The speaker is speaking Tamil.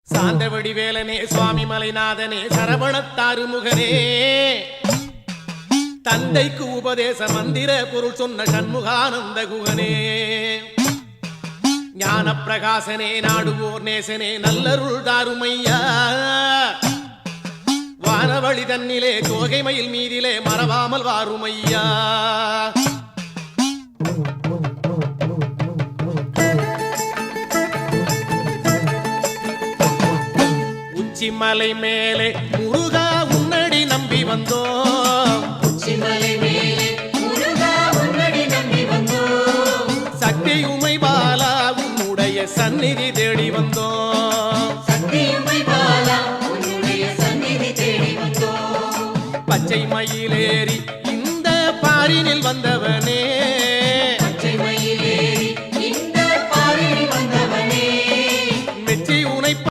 சாந்தவடி வேலனே சுவாமி மலைநாதனே சரவணத்தாறு முகனே தந்தைக்கு உபதேச மந்திர பொருள் சொன்ன சண்முகானந்த குகனே ஞான பிரகாசனே நாடுவோர் நேசனே நல்லருள் தாருமையா வானவழி தன்னிலே தோகை மயில் மீதிலே மறவாமல் வாருமையா உச்சிமலை மேலே முருகா உன்னடி நம்பி வந்தோம்